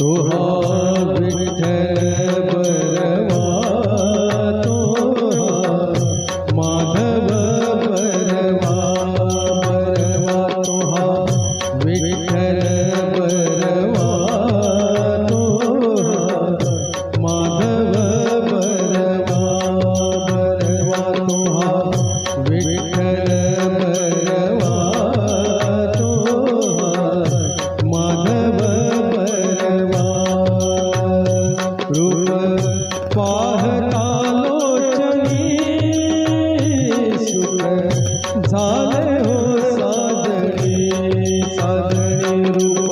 तुहा विठ्ठल बरवा तुहा माधव बरवा बरवा तुहा विठ्ठल बरवा तुहा माधव बरवा बरवा तुहा विठ्ठल बरवा तुहा माधव बरवा रूप पाहता लोचनी सुख झाले हो साजणी साजणी रूप